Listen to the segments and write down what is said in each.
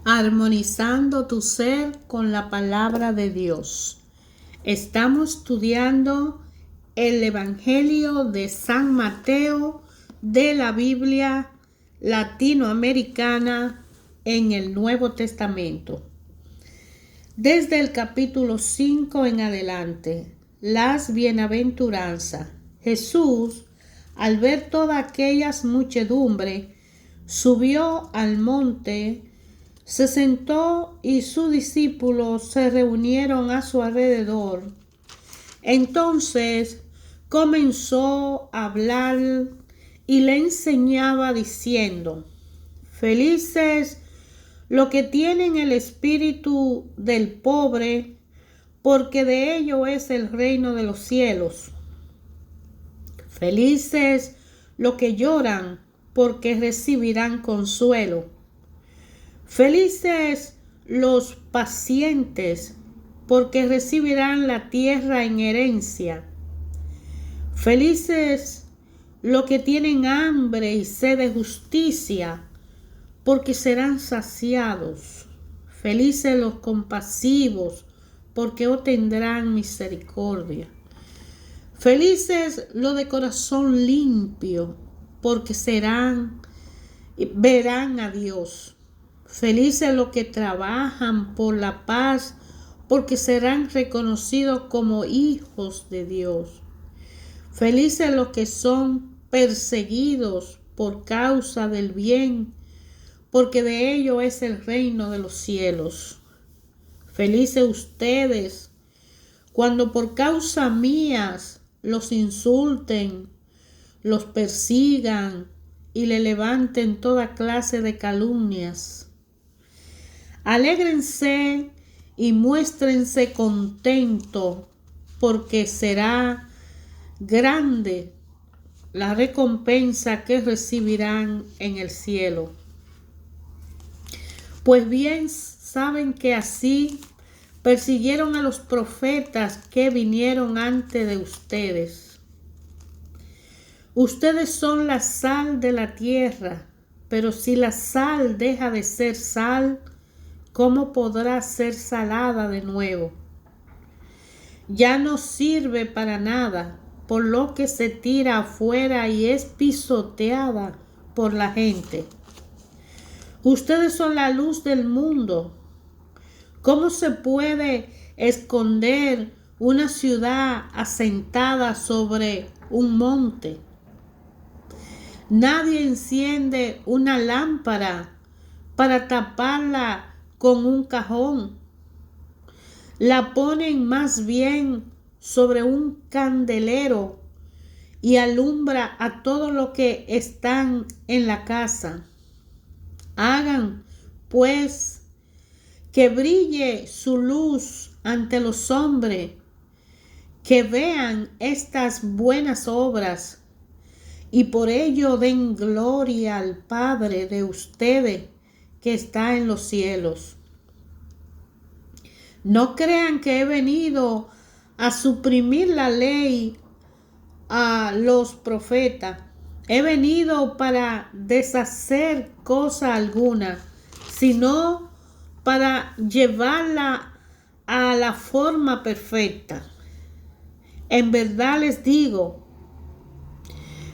Armonizando tu ser con la palabra de Dios. Estamos estudiando el Evangelio de San Mateo de la Biblia latinoamericana en el Nuevo Testamento. Desde el capítulo 5 en adelante, las bienaventuranzas. Jesús, al ver toda aquella muchedumbre, subió al monte, se sentó y sus discípulos se reunieron a su alrededor. Entonces comenzó a hablar y le enseñaba diciendo: Felices los que tienen el espíritu del pobre, porque de ellos es el reino de los cielos. Felices los que lloran, porque recibirán consuelo. Felices los pacientes, porque recibirán la tierra en herencia. Felices los que tienen hambre y sed de justicia, porque serán saciados. Felices los compasivos, porque obtendrán misericordia. Felices los de corazón limpio, porque verán a Dios. Felices los que trabajan por la paz, porque serán reconocidos como hijos de Dios. Felices los que son perseguidos por causa del bien, porque de ellos es el reino de los cielos. Felices ustedes cuando por causa mías los insulten, los persigan y le levanten toda clase de calumnias. Alégrense y muéstrense contentos, porque será grande la recompensa que recibirán en el cielo. Pues bien saben que así persiguieron a los profetas que vinieron antes de ustedes. Ustedes son la sal de la tierra, pero si la sal deja de ser sal, ¿cómo podrá ser salada de nuevo? Ya no sirve para nada, por lo que se tira afuera y es pisoteada por la gente. Ustedes son la luz del mundo. ¿Cómo se puede esconder una ciudad asentada sobre un monte? Nadie enciende una lámpara para taparla con un cajón. La ponen más bien sobre un candelero y alumbra a todos los que están en la casa. Hagan, pues, que brille su luz ante los hombres, que vean estas buenas obras y por ello den gloria al Padre de ustedes que está en los cielos. No crean que he venido a suprimir la ley a los profetas. He venido para deshacer cosa alguna, sino para llevarla a la forma perfecta. En verdad les digo,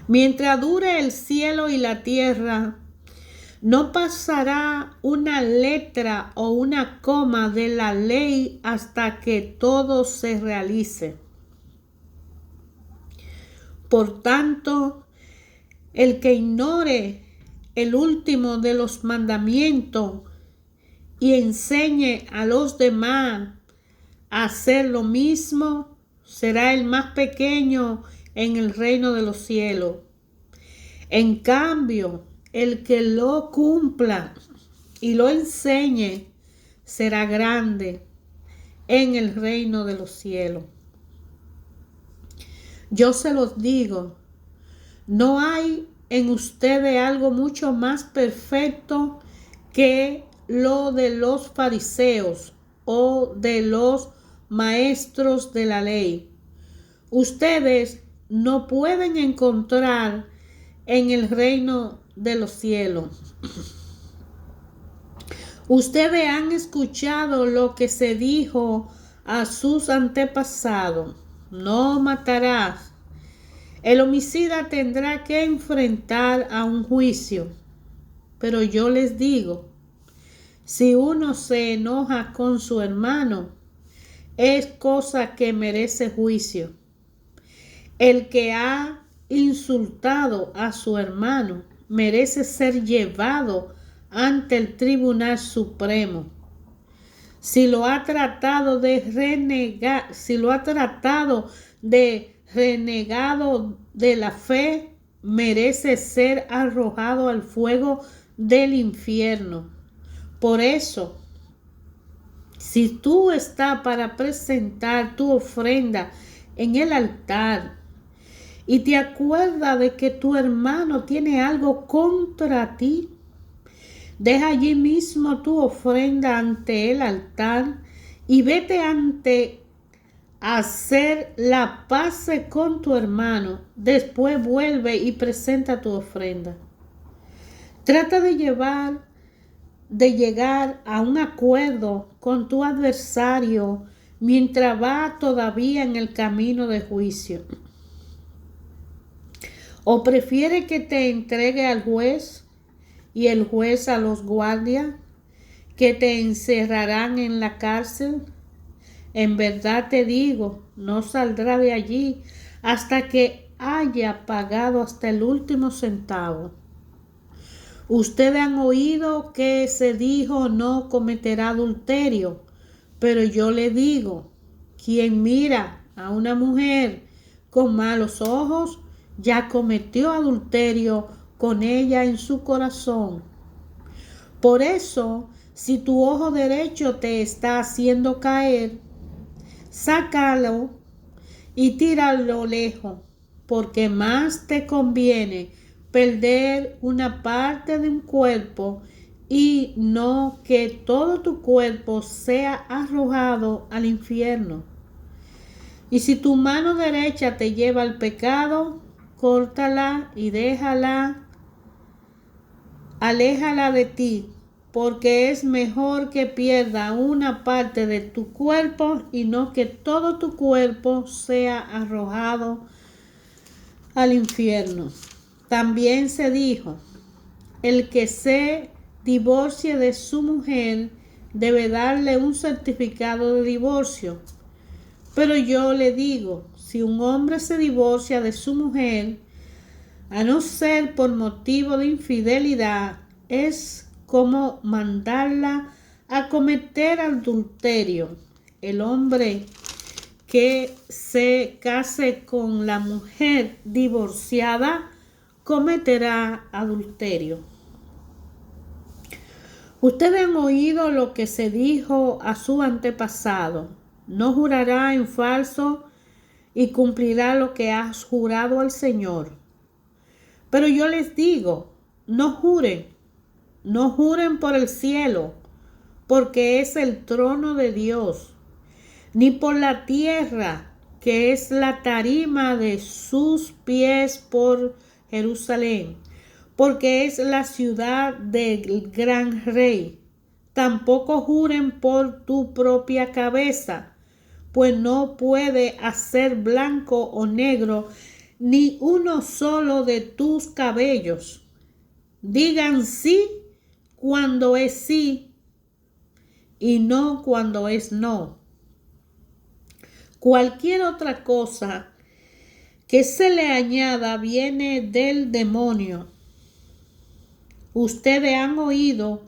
mientras dure el cielo y la tierra, no pasará una letra o una coma de la ley hasta que todo se realice. Por tanto, el que ignore el último de los mandamientos y enseñe a los demás a hacer lo mismo, será el más pequeño en el reino de los cielos. En cambio, el que lo cumpla y lo enseñe será grande en el reino de los cielos. Yo se los digo, no hay en ustedes algo mucho más perfecto que lo de los fariseos o de los maestros de la ley. Ustedes no pueden encontrar en el reino de los cielos, Ustedes han escuchado lo que se dijo a sus antepasados: no matarás. El homicida tendrá que enfrentar a un juicio. Pero yo les digo, si uno se enoja con su hermano, es cosa que merece juicio. El que ha insultado a su hermano merece ser llevado ante el Tribunal Supremo. Si lo ha tratado de renegado de la fe, merece ser arrojado al fuego del infierno. Por eso, si tú estás para presentar tu ofrenda en el altar y te acuerdas de que tu hermano tiene algo contra ti, deja allí mismo tu ofrenda ante el altar y vete ante hacer la paz con tu hermano. Después vuelve y presenta tu ofrenda. Trata de llegar a un acuerdo con tu adversario mientras va todavía en el camino de juicio. ¿O prefiere que te entregue al juez y el juez a los guardias, que te encerrarán en la cárcel? En verdad te digo, no saldrá de allí hasta que haya pagado hasta el último centavo. Ustedes han oído que se dijo: no cometerá adulterio. Pero yo le digo, quien mira a una mujer con malos ojos, ya cometió adulterio con ella en su corazón. Por eso, si tu ojo derecho te está haciendo caer, sácalo y tíralo lejos, porque más te conviene perder una parte de un cuerpo y no que todo tu cuerpo sea arrojado al infierno. Y si tu mano derecha te lleva al pecado, córtala y aléjala de ti, porque es mejor que pierda una parte de tu cuerpo y no que todo tu cuerpo sea arrojado al infierno. También se dijo: el que se divorcie de su mujer debe darle un certificado de divorcio. Pero yo le digo, si un hombre se divorcia de su mujer, a no ser por motivo de infidelidad, es como mandarla a cometer adulterio. El hombre que se case con la mujer divorciada cometerá adulterio. Ustedes han oído lo que se dijo a su antepasado: no jurará en falso y cumplirá lo que has jurado al Señor. Pero yo les digo, no juren por el cielo, porque es el trono de Dios, ni por la tierra, que es la tarima de sus pies, por Jerusalén, porque es la ciudad del gran rey. Tampoco juren por tu propia cabeza, pues no puede hacer blanco o negro ni uno solo de tus cabellos. Digan sí cuando es sí y no cuando es no. Cualquier otra cosa que se le añada viene del demonio. Ustedes han oído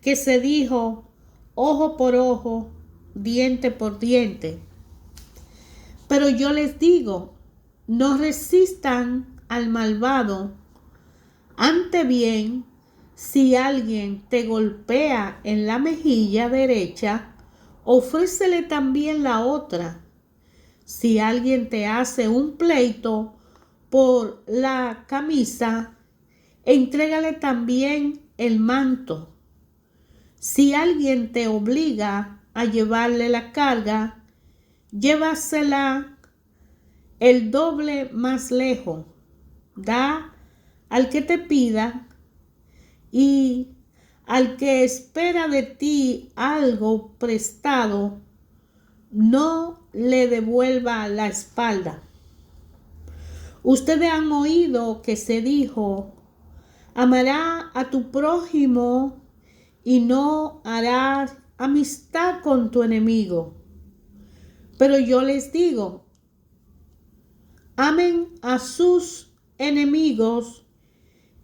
que se dijo: ojo por ojo, diente por diente. Pero yo les digo, no resistan al malvado. Antes bien, si alguien te golpea en la mejilla derecha, ofrécele también la otra. Si alguien te hace un pleito por la camisa, entrégale también el manto. Si alguien te obliga a llevarle la carga, llévasela el doble más lejos. Da al que te pida y Al que espera de ti algo prestado, no le devuelva la espalda. Ustedes han oído que se dijo: amará a tu prójimo y no harás amistad con tu enemigo. Pero yo les digo, amen a sus enemigos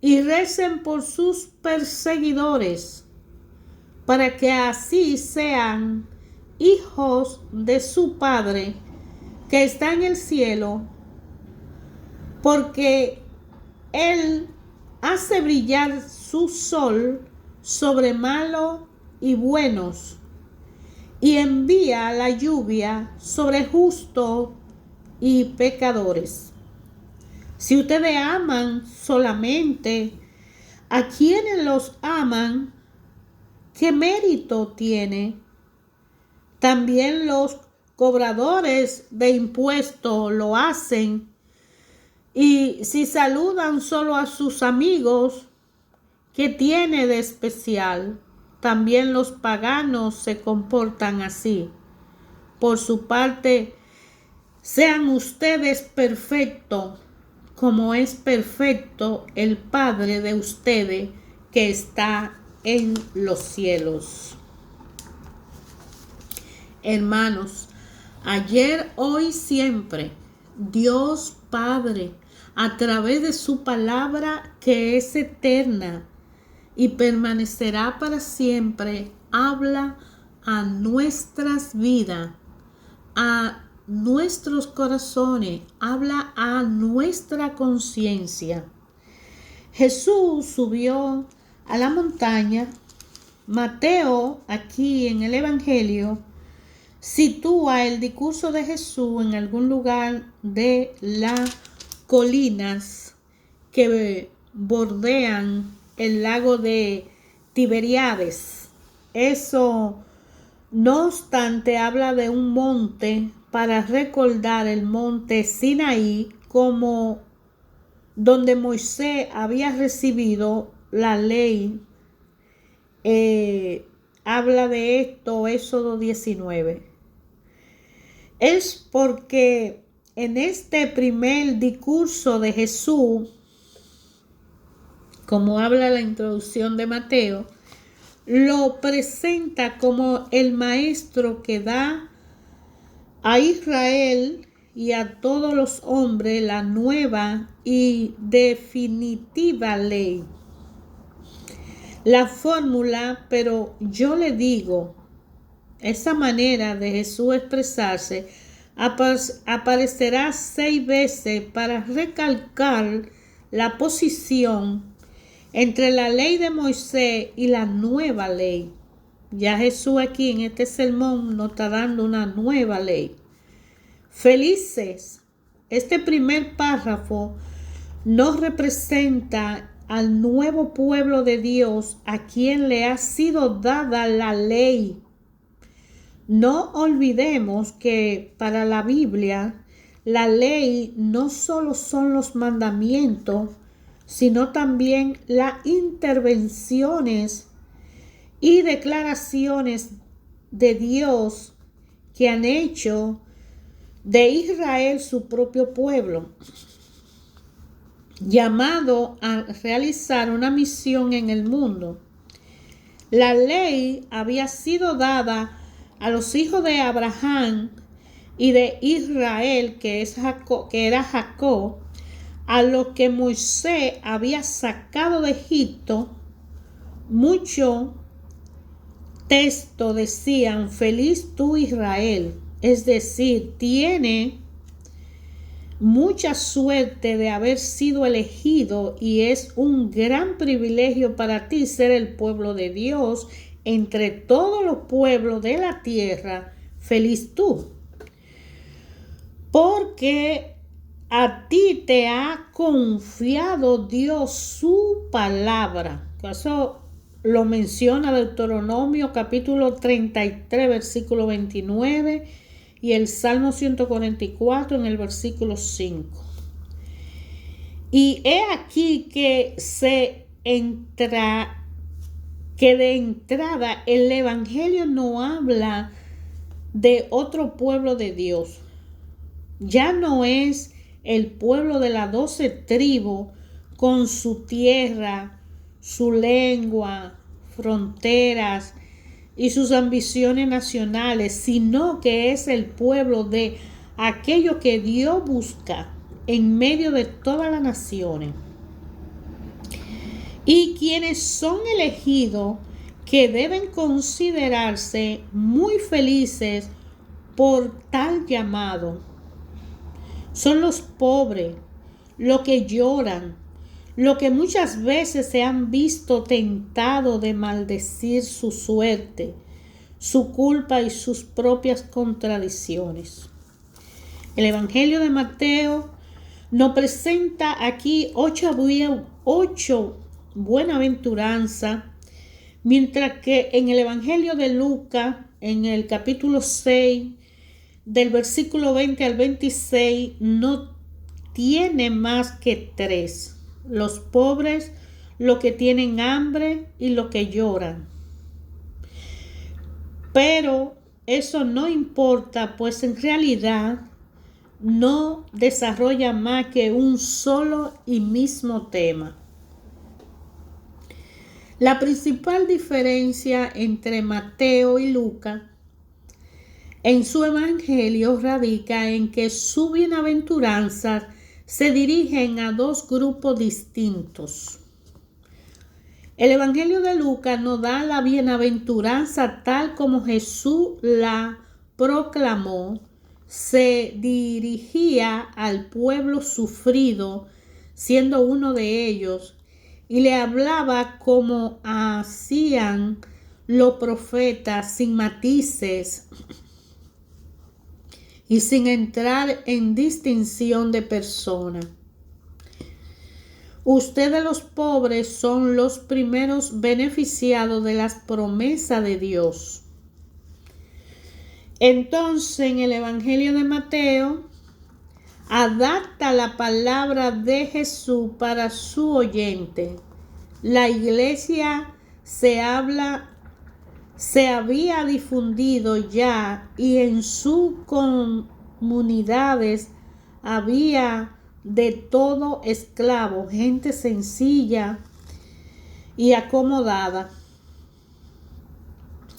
y recen por sus perseguidores, para que así sean hijos de su Padre que está en el cielo, porque Él hace brillar su sol sobre malos y buenos, y envía la lluvia sobre justos y pecadores. Si ustedes aman solamente a quienes los aman, ¿qué mérito tiene? También los cobradores de impuestos lo hacen. Y si saludan solo a sus amigos, ¿qué tiene de especial? También los paganos se comportan así. Por su parte, sean ustedes perfectos, como es perfecto el Padre de ustedes que está en los cielos. Hermanos, ayer, hoy, siempre, Dios Padre, a través de su palabra que es eterna y permanecerá para siempre, habla a nuestras vidas, a nuestros corazones, habla a nuestra conciencia. Jesús subió a la montaña. Mateo, aquí en el Evangelio, sitúa el discurso de Jesús en algún lugar de las colinas que bordean el lago de Tiberíades. Eso, no obstante, habla de un monte para recordar el monte Sinaí, como donde Moisés había recibido la ley. Habla de esto Éxodo 19. Es porque en este primer discurso de Jesús, como habla la introducción de Mateo, lo presenta como el maestro que da a Israel y a todos los hombres la nueva y definitiva ley. La fórmula, pero yo le digo, esa manera de Jesús expresarse aparecerá 6 veces para recalcar la posición entre la ley de Moisés y la nueva ley. Ya Jesús aquí en este sermón nos está dando una nueva ley. Felices, este primer párrafo nos representa al nuevo pueblo de Dios, a quien le ha sido dada la ley. No olvidemos que para la Biblia, la ley no solo son los mandamientos, sino también las intervenciones y declaraciones de Dios que han hecho de Israel su propio pueblo, llamado a realizar una misión en el mundo. La ley había sido dada a los hijos de Abraham y de Israel, que era Jacob, a los que Moisés había sacado de Egipto. Muchos textos decían: feliz tú, Israel, es decir, tiene mucha suerte de haber sido elegido y es un gran privilegio para ti ser el pueblo de Dios entre todos los pueblos de la tierra. Feliz tú, porque a ti te ha confiado Dios su palabra. Eso lo menciona Deuteronomio capítulo 33, versículo 29, y el Salmo 144 en el versículo 5. Y he aquí que que de entrada el Evangelio no habla de otro pueblo de Dios. Ya no es el pueblo de las 12 tribus con su tierra, su lengua, fronteras y sus ambiciones nacionales, sino que es el pueblo de aquello que Dios busca en medio de todas las naciones. Y quienes son elegidos, que deben considerarse muy felices por tal llamado, son los pobres, los que lloran, los que muchas veces se han visto tentados de maldecir su suerte, su culpa y sus propias contradicciones. El Evangelio de Mateo nos presenta aquí ocho buenaventuranzas, mientras que en el Evangelio de Lucas, en el capítulo 6, del versículo 20 al 26, no tiene más que 3. Los pobres, los que tienen hambre y los que lloran. Pero eso no importa, pues en realidad no desarrolla más que un solo y mismo tema. La principal diferencia entre Mateo y Lucas en su evangelio radica en que sus bienaventuranzas se dirigen a dos grupos distintos. El evangelio de Lucas nos da la bienaventuranza tal como Jesús la proclamó. Se dirigía al pueblo sufrido, siendo uno de ellos, y le hablaba como hacían los profetas, sin matices y sin entrar en distinción de persona. Ustedes los pobres son los primeros beneficiados de las promesas de Dios. Entonces, en el Evangelio de Mateo, adapta la palabra de Jesús para su oyente. La iglesia se había difundido ya y en sus comunidades había de todo esclavo, gente sencilla y acomodada.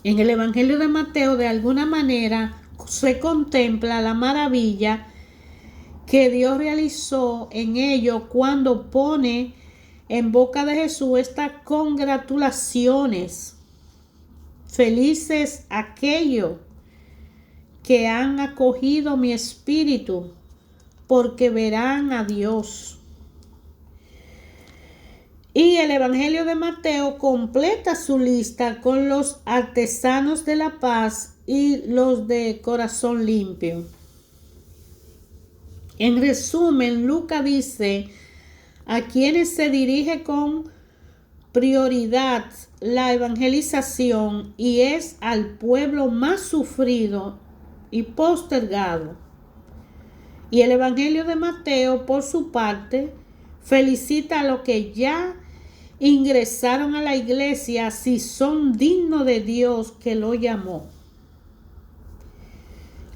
En el Evangelio de Mateo, de alguna manera, se contempla la maravilla que Dios realizó en ello cuando pone en boca de Jesús estas congratulaciones. Felices aquellos que han acogido mi espíritu, porque verán a Dios. Y el Evangelio de Mateo completa su lista con los artesanos de la paz y los de corazón limpio. En resumen, Lucas dice a quienes se dirige con prioridad la evangelización y es al pueblo más sufrido y postergado. Y el Evangelio de Mateo, por su parte, felicita a los que ya ingresaron a la iglesia si son dignos de Dios que lo llamó.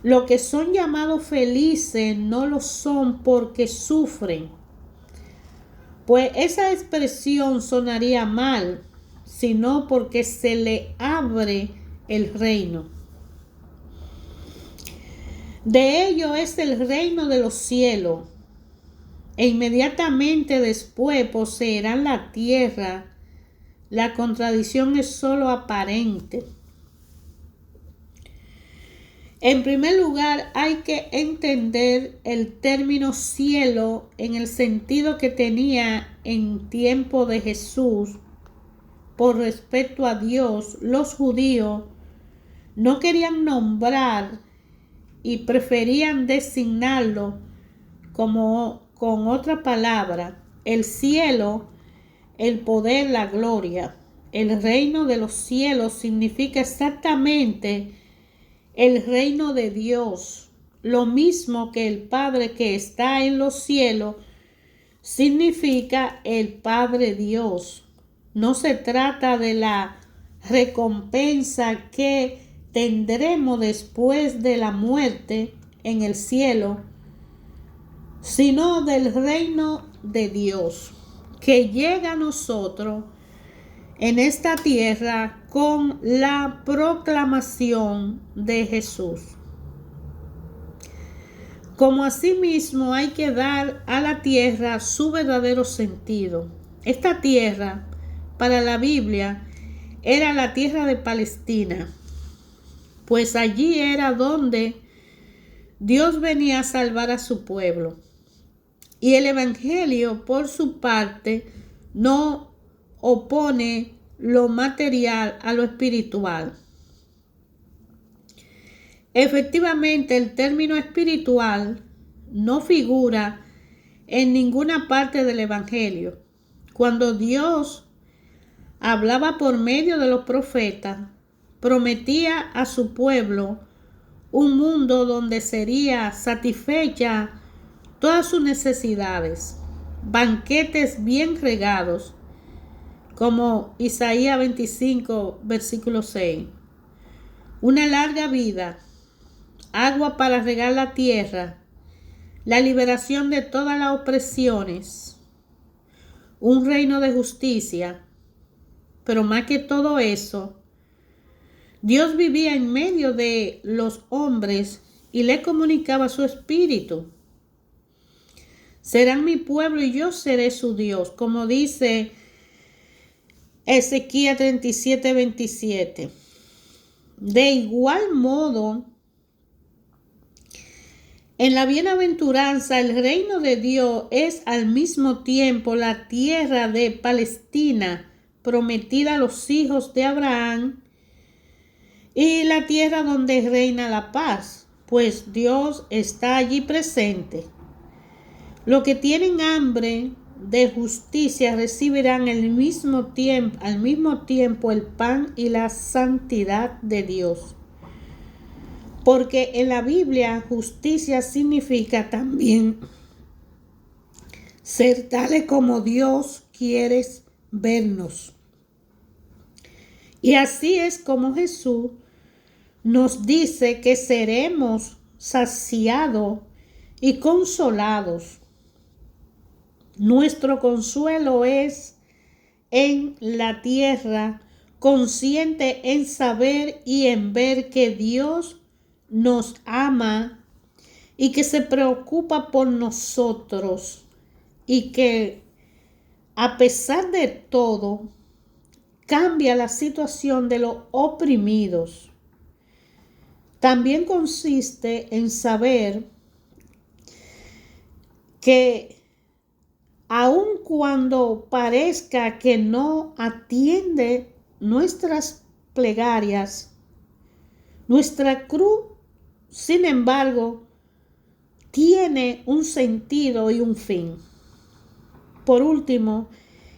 Los que son llamados felices no lo son porque sufren, pues esa expresión sonaría mal, sino porque se le abre el reino. De ello es el reino de los cielos, e inmediatamente después poseerán la tierra. La contradicción es solo aparente. En primer lugar, hay que entender el término cielo en el sentido que tenía en tiempo de Jesús. Por respeto a Dios, los judíos no querían nombrar y preferían designarlo como con otra palabra. El cielo, el poder, la gloria. El reino de los cielos significa exactamente el reino de Dios, lo mismo que el Padre que está en los cielos significa el Padre Dios. No se trata de la recompensa que tendremos después de la muerte en el cielo, sino del reino de Dios que llega a nosotros en esta tierra con la proclamación de Jesús. Como asimismo hay que dar a la tierra su verdadero sentido. Esta tierra, para la Biblia, era la tierra de Palestina, pues allí era donde Dios venía a salvar a su pueblo. Y el Evangelio, por su parte, no opone lo material a lo espiritual. Efectivamente, el término espiritual no figura en ninguna parte del Evangelio. Cuando Dios hablaba por medio de los profetas, prometía a su pueblo un mundo donde sería satisfecha todas sus necesidades, banquetes bien regados, como Isaías 25, versículo 6. Una larga vida, agua para regar la tierra, la liberación de todas las opresiones, un reino de justicia. Pero más que todo eso, Dios vivía en medio de los hombres y le comunicaba su espíritu. Serán mi pueblo y yo seré su Dios, como dice Ezequiel 37, 27. De igual modo, en la bienaventuranza, el reino de Dios es al mismo tiempo la tierra de Palestina prometida a los hijos de Abraham y la tierra donde reina la paz, pues Dios está allí presente. Los que tienen hambre de justicia recibirán al mismo tiempo el pan y la santidad de Dios. Porque en la Biblia justicia significa también ser tales como Dios quiere vernos. Y así es como Jesús nos dice que seremos saciados y consolados. Nuestro consuelo es en la tierra, consciente en saber y en ver que Dios nos ama y que se preocupa por nosotros y que a pesar de todo cambia la situación de los oprimidos. También consiste en saber que aun cuando parezca que no atiende nuestras plegarias, nuestra cruz, sin embargo, tiene un sentido y un fin. Por último,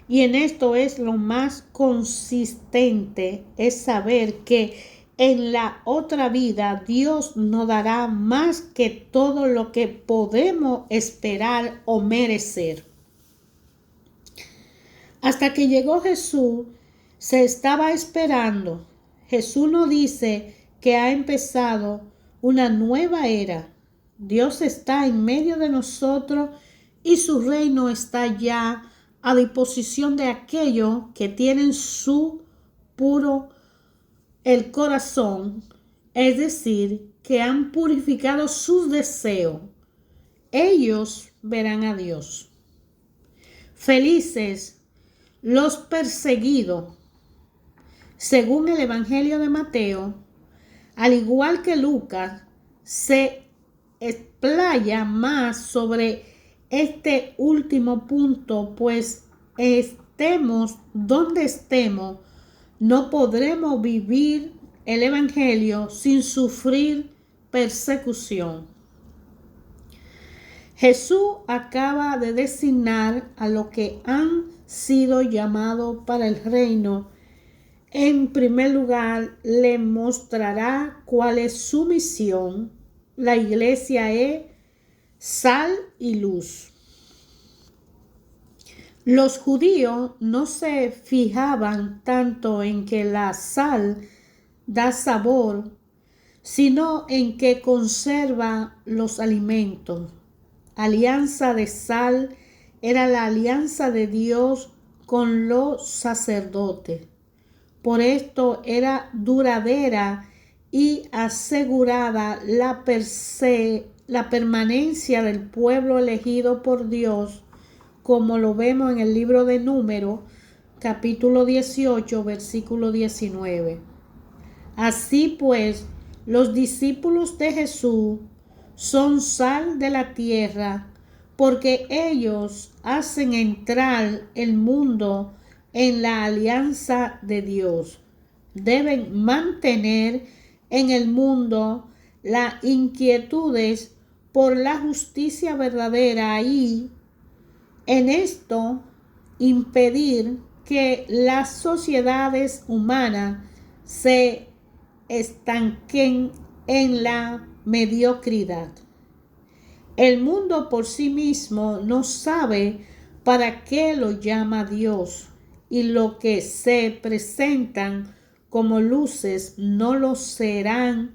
y en esto es lo más consistente, es saber que en la otra vida Dios nos dará más que todo lo que podemos esperar o merecer. Hasta que llegó Jesús, se estaba esperando. Jesús nos dice que ha empezado una nueva era. Dios está en medio de nosotros y su reino está ya a disposición de aquellos que tienen su puro el corazón, es decir, que han purificado sus deseos. Ellos verán a Dios. Felices los perseguidos, según el Evangelio de Mateo, al igual que Lucas, se explaya más sobre este último punto, pues estemos donde estemos, no podremos vivir el Evangelio sin sufrir persecución. Jesús acaba de designar a los que han sido llamados para el reino. En primer lugar, le mostrará cuál es su misión. La iglesia es sal y luz. Los judíos no se fijaban tanto en que la sal da sabor, sino en que conserva los alimentos. Alianza de sal era la alianza de Dios con los sacerdotes. Por esto era duradera y asegurada la permanencia del pueblo elegido por Dios, como lo vemos en el libro de Números, capítulo 18, versículo 19. Así pues, los discípulos de Jesús son sal de la tierra, porque ellos hacen entrar el mundo en la alianza de Dios. Deben mantener en el mundo las inquietudes por la justicia verdadera y, en esto, impedir que las sociedades humanas se estanquen en la mediocridad. El mundo por sí mismo no sabe para qué lo llama Dios, y lo que se presentan como luces no lo serán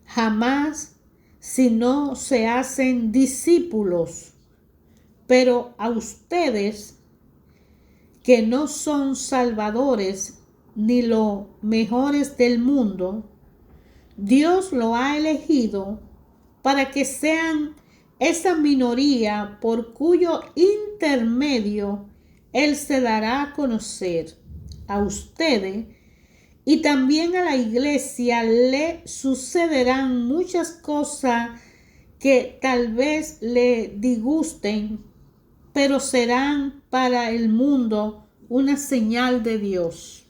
jamás si no se hacen discípulos. Pero a ustedes, que no son salvadores ni los mejores del mundo, Dios lo ha elegido para que sean esa minoría por cuyo intermedio Él se dará a conocer. A ustedes y también a la iglesia le sucederán muchas cosas que tal vez le disgusten, pero serán para el mundo una señal de Dios.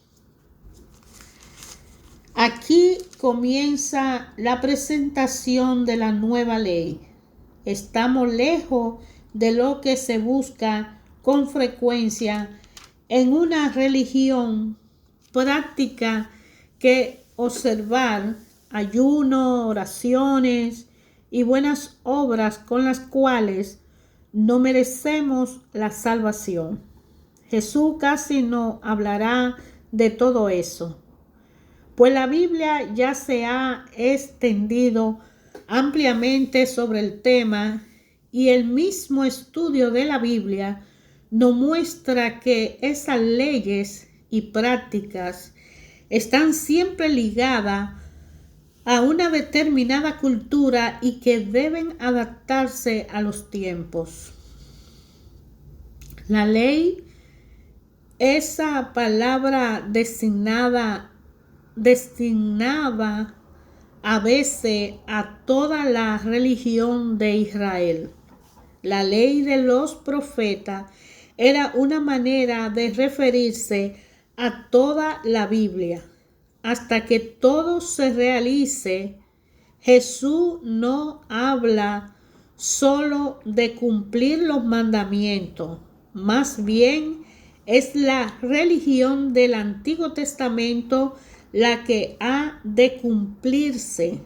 Aquí comienza la presentación de la nueva ley. Estamos lejos de lo que se busca con frecuencia en una religión práctica, que observar ayuno, oraciones y buenas obras con las cuales no merecemos la salvación. Jesús casi no hablará de todo eso, pues la Biblia ya se ha extendido ampliamente sobre el tema, y el mismo estudio de la Biblia nos muestra que esas leyes y prácticas están siempre ligadas a una determinada cultura y que deben adaptarse a los tiempos. La ley, esa palabra designaba a veces a toda la religión de Israel. La ley de los profetas era una manera de referirse a toda la Biblia. Hasta que todo se realice, Jesús no habla solo de cumplir los mandamientos, más bien es la religión del Antiguo Testamento la que ha de cumplirse,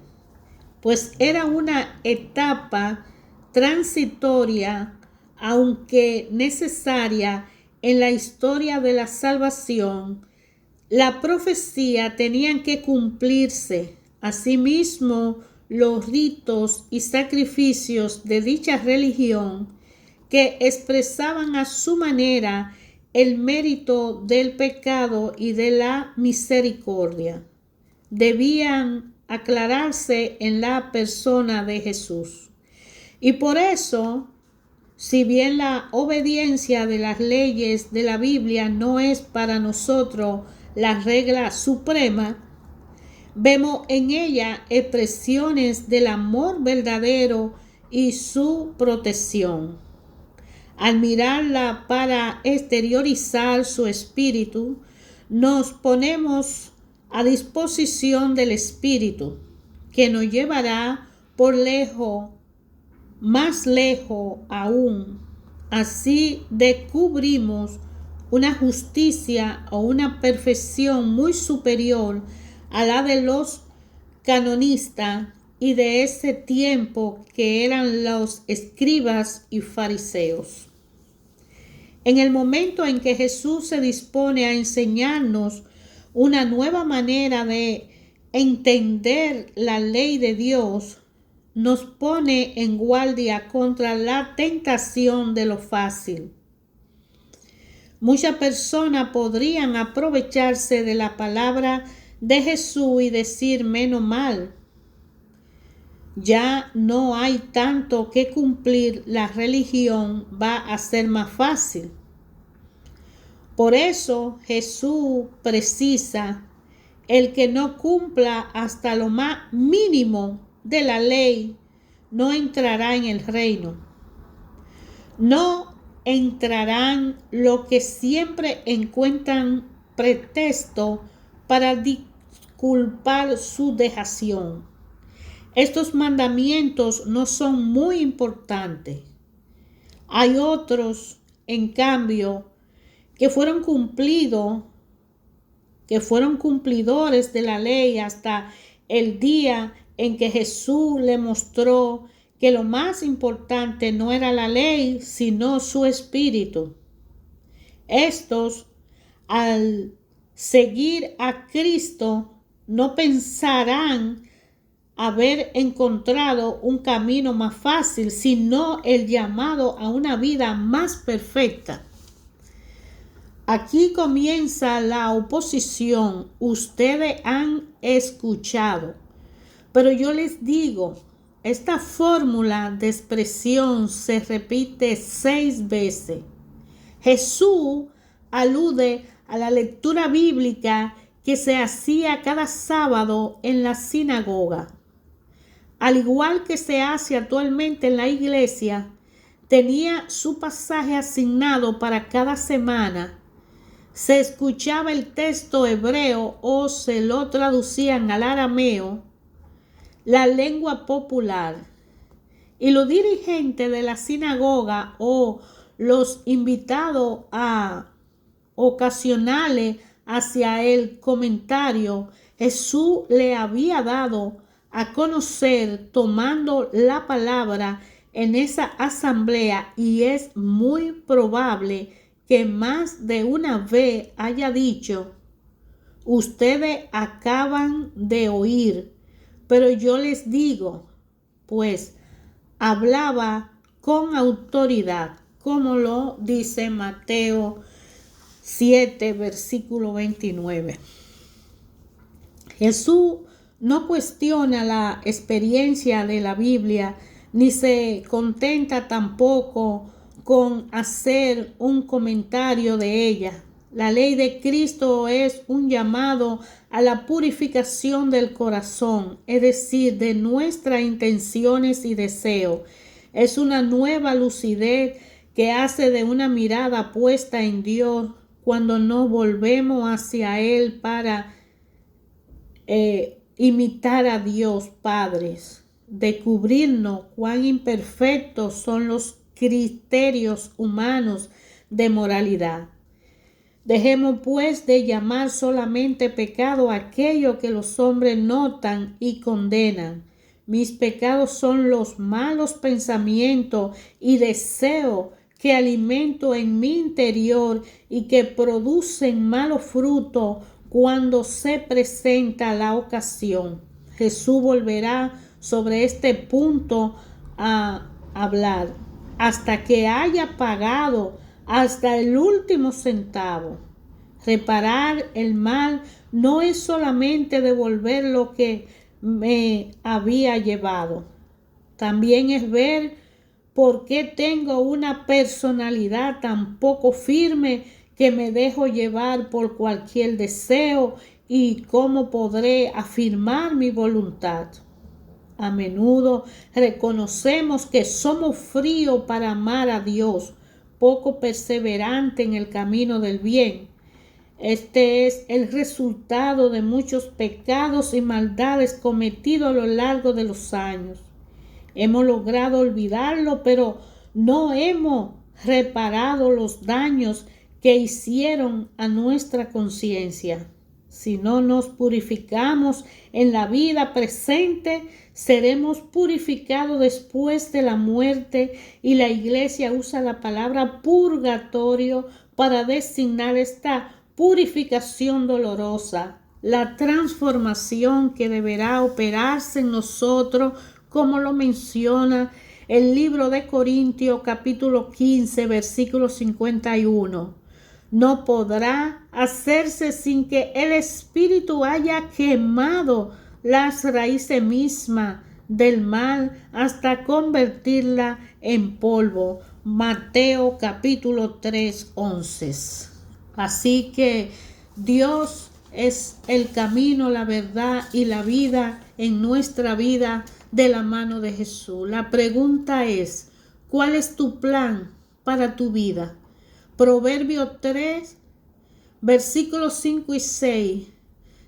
pues era una etapa transitoria, aunque necesaria en la historia de la salvación. La profecía tenían que cumplirse. Asimismo, los ritos y sacrificios de dicha religión, que expresaban a su manera el mérito del pecado y de la misericordia, debían aclararse en la persona de Jesús. Y por eso, si bien la obediencia de las leyes de la Biblia no es para nosotros la regla suprema, vemos en ella expresiones del amor verdadero y su protección. Al mirarla para exteriorizar su espíritu, nos ponemos a disposición del Espíritu, que nos llevará por lejos, más lejos aún. Así descubrimos una justicia o una perfección muy superior a la de los canonistas y de ese tiempo, que eran los escribas y fariseos. En el momento en que Jesús se dispone a enseñarnos una nueva manera de entender la ley de Dios, nos pone en guardia contra la tentación de lo fácil. Muchas personas podrían aprovecharse de la palabra de Jesús y decir menos mal. Ya no hay tanto que cumplir, la religión va a ser más fácil. Por eso Jesús precisa: el que no cumpla hasta lo más mínimo de la ley no entrará en el reino. No entrarán los que siempre encuentran pretexto para disculpar su dejación. Estos mandamientos no son muy importantes. Hay otros, en cambio, que fueron cumplidores de la ley hasta el día en que Jesús le mostró que lo más importante no era la ley, sino su espíritu. Estos, al seguir a Cristo, no pensarán haber encontrado un camino más fácil, sino el llamado a una vida más perfecta. Aquí comienza la oposición. Ustedes han escuchado, pero yo les digo, esta fórmula de expresión se repite 6 veces. Jesús alude a la lectura bíblica que se hacía cada sábado en la sinagoga. Al igual que se hace actualmente en la iglesia, tenía su pasaje asignado para cada semana. Se escuchaba el texto hebreo o se lo traducían al arameo, la lengua popular, y los dirigentes de la sinagoga o los invitados ocasionales hacia el comentario Jesús le había dado a conocer tomando la palabra en esa asamblea, y es muy probable que más de una vez haya dicho: ustedes acaban de oír, pero yo les digo, pues hablaba con autoridad, como lo dice Mateo 7, versículo 29. Jesús no cuestiona la experiencia de la Biblia, ni se contenta tampoco con hacer un comentario de ella. La ley de Cristo es un llamado a la purificación del corazón, es decir, de nuestras intenciones y deseos. Es una nueva lucidez que hace de una mirada puesta en Dios cuando nos volvemos hacia Él para imitar a Dios Padre, descubrirnos cuán imperfectos son los criterios humanos de moralidad. Dejemos pues de llamar solamente pecado aquello que los hombres notan y condenan. Mis pecados son los malos pensamientos y deseos que alimento en mi interior y que producen malos frutos cuando se presenta la ocasión. Jesús volverá sobre este punto a hablar hasta que haya pagado hasta el último centavo. Reparar el mal no es solamente devolver lo que me había llevado. También es ver por qué tengo una personalidad tan poco firme que me dejo llevar por cualquier deseo y cómo podré afirmar mi voluntad. A menudo reconocemos que somos fríos para amar a Dios, poco perseverante en el camino del bien. Este es el resultado de muchos pecados y maldades cometidos a lo largo de los años. Hemos logrado olvidarlo, pero no hemos reparado los daños que hicieron a nuestra conciencia. Si no nos purificamos en la vida presente, seremos purificados después de la muerte, y la iglesia usa la palabra purgatorio para designar esta purificación dolorosa, la transformación que deberá operarse en nosotros, como lo menciona el libro de Corintios capítulo 15 versículo 51. No podrá hacerse sin que el Espíritu haya quemado las raíces mismas del mal hasta convertirla en polvo. Mateo capítulo 3, 11. Así que Dios es el camino, la verdad y la vida en nuestra vida de la mano de Jesús. La pregunta es, ¿cuál es tu plan para tu vida? Proverbio 3, versículos 5 y 6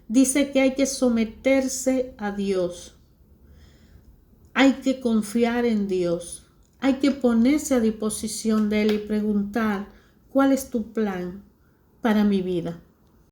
dice que hay que someterse a Dios. Hay que confiar en Dios. Hay que ponerse a disposición de Él y preguntar, ¿cuál es tu plan para mi vida?